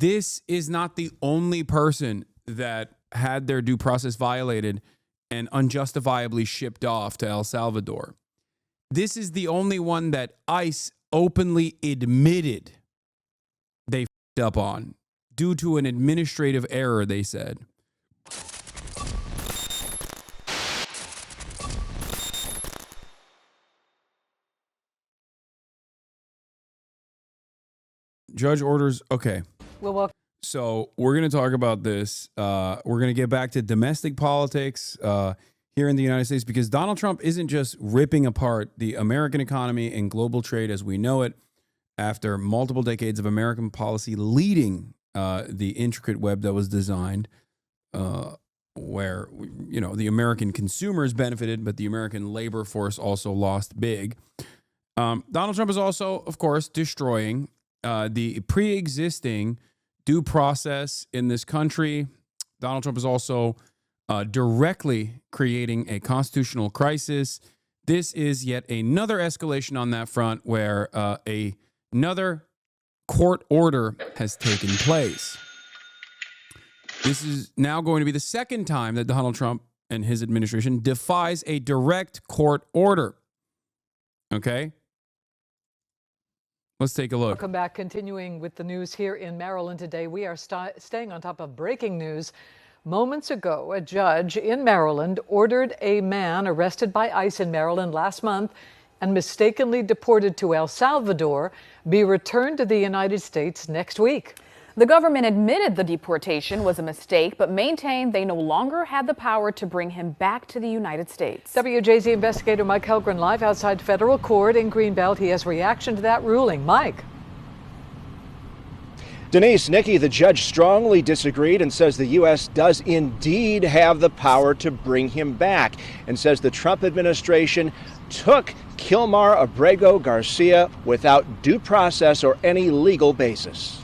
this is not the only person that had their due process violated and unjustifiably shipped off to El Salvador. This is the only one that ICE openly admitted they f***ed up on due to an administrative error, they said. Judge orders, okay. So we're going to talk about this. We're going to get back to domestic politics here in the United States, because Donald Trump isn't just ripping apart the American economy and global trade as we know it after multiple decades of American policy leading the intricate web that was designed where, you know, the American consumers benefited, but the American labor force also lost big. Donald Trump is also, of course, destroying the pre-existing due process in this country. Donald Trump is also directly creating a constitutional crisis. This is yet another escalation on that front where another court order has taken place. This is now going to be the second time that Donald Trump and his administration defies a direct court order. Okay? Let's take a look. Welcome back. Continuing with the news here in Maryland today, we are staying on top of breaking news. Moments ago, a judge in Maryland ordered a man arrested by ICE in Maryland last month and mistakenly deported to El Salvador be returned to the United States next week. The government admitted the deportation was a mistake, but maintained they no longer had the power to bring him back to the United States. WJZ investigator Mike Helgren live outside federal court in Greenbelt. He has reaction to that ruling. Mike. Denise, Nikki, the judge strongly disagreed and says the U.S. does indeed have the power to bring him back, and says the Trump administration took Kilmar Abrego Garcia without due process or any legal basis.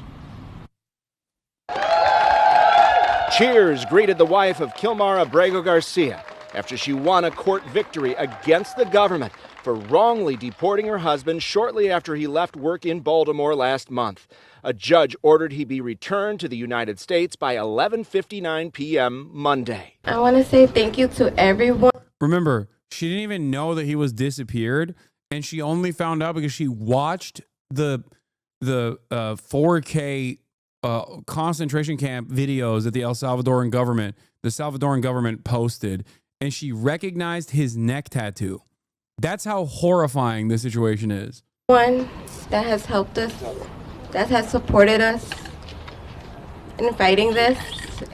Cheers greeted the wife of Kilmar Abrego Garcia after she won a court victory against the government for wrongly deporting her husband shortly after he left work in Baltimore last month. A judge ordered he be returned to the United States by 11:59 p.m. Monday. I want to say thank you to everyone. Remember, she didn't even know that he was disappeared, and she only found out because she watched the 4K concentration camp videos that the Salvadoran government posted, and she recognized his neck tattoo. That's how horrifying this situation is. One that has helped us, that has supported us in fighting this,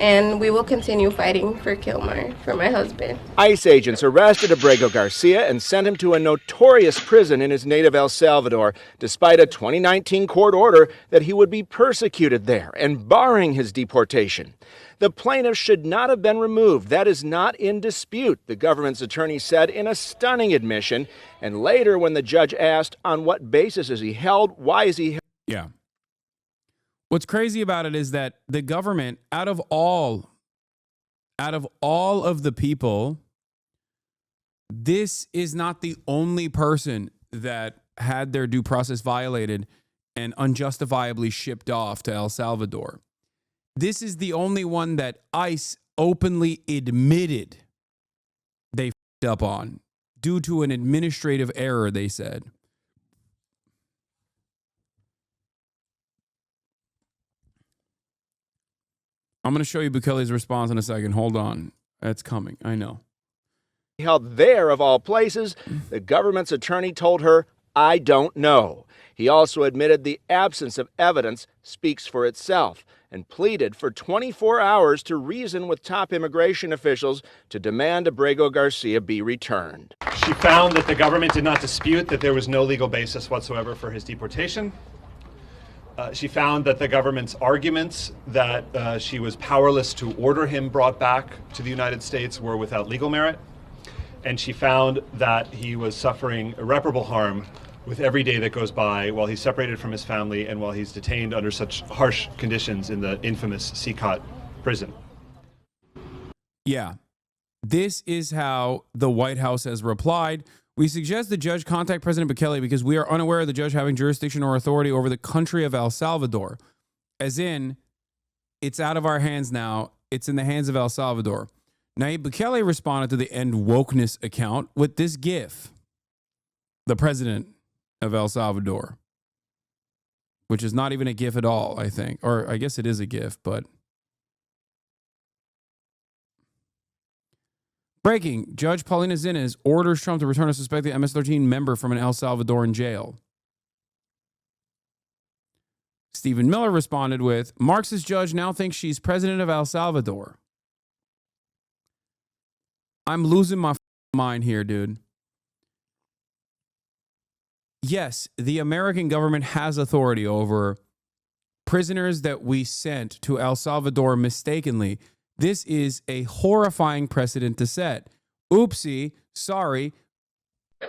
and we will continue fighting for Kilmar, for my husband. ICE agents arrested Abrego Garcia and sent him to a notorious prison in his native El Salvador, despite a 2019 court order that he would be persecuted there and barring his deportation. The plaintiff should not have been removed. That is not in dispute, the government's attorney said in a stunning admission. And later, when the judge asked on what basis is he held, why is he held? Yeah. What's crazy about it is that the government, out of all of the people, this is not the only person that had their due process violated and unjustifiably shipped off to El Salvador. This is the only one that ICE openly admitted they f***ed up on due to an administrative error, they said. I'm going to show you Bukele's response in a second. Hold on. That's coming. I know. Held there, of all places, the government's attorney told her, "I don't know." He also admitted the absence of evidence speaks for itself and pleaded for 24 hours to reason with top immigration officials to demand Abrego Garcia be returned. She found that the government did not dispute that there was no legal basis whatsoever for his deportation. She found that the government's arguments that she was powerless to order him brought back to the United States were without legal merit. And she found that he was suffering irreparable harm with every day that goes by while he's separated from his family and while he's detained under such harsh conditions in the infamous Sikot prison. Yeah, this is how the White House has replied. We suggest the judge contact President Bukele because we are unaware of the judge having jurisdiction or authority over the country of El Salvador. As in, It's out of our hands now. It's in the hands of El Salvador. Nayib Bukele responded to the End Wokeness account with this GIF. The president of El Salvador, which is not even a GIF at all, I think. Or I guess it is a GIF, but. Breaking. Judge Paulina Zinnes orders Trump to return a suspected MS-13 member from an El Salvadoran jail. Stephen Miller responded with, Marxist judge now thinks she's president of El Salvador. I'm losing my mind here, dude. Yes, the American government has authority over prisoners that we sent to El Salvador mistakenly. This is a horrifying precedent to set. Oopsie, sorry.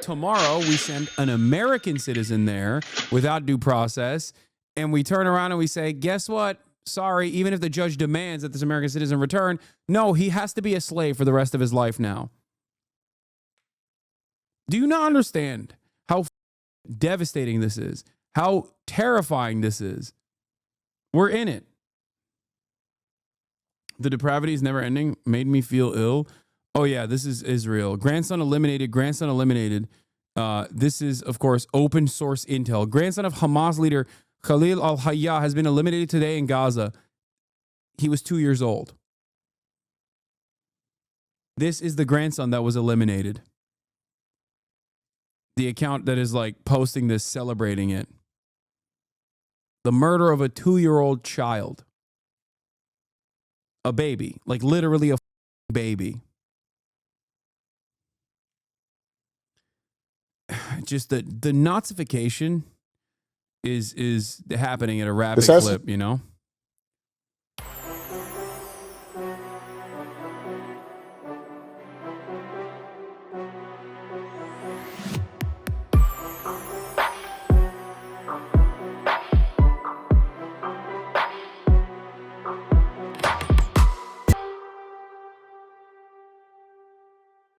Tomorrow we send an American citizen there without due process, and we turn around and we say, guess what? Sorry, even if the judge demands that this American citizen return, no, he has to be a slave for the rest of his life now. Do you not understand how devastating this is? How terrifying this is? We're in it. The depravity is never ending. Made me feel ill. Oh, yeah, this is Israel. Grandson eliminated. Grandson eliminated. This is, of course, open source intel. Grandson of Hamas leader Khalil al-Hayya has been eliminated today in Gaza. He was 2 years old. This is the grandson that was eliminated. The account that is like posting this, celebrating it. The murder of a 2-year-old child. A baby, like literally a baby. Just the Nazification is happening at a rapid clip, you know?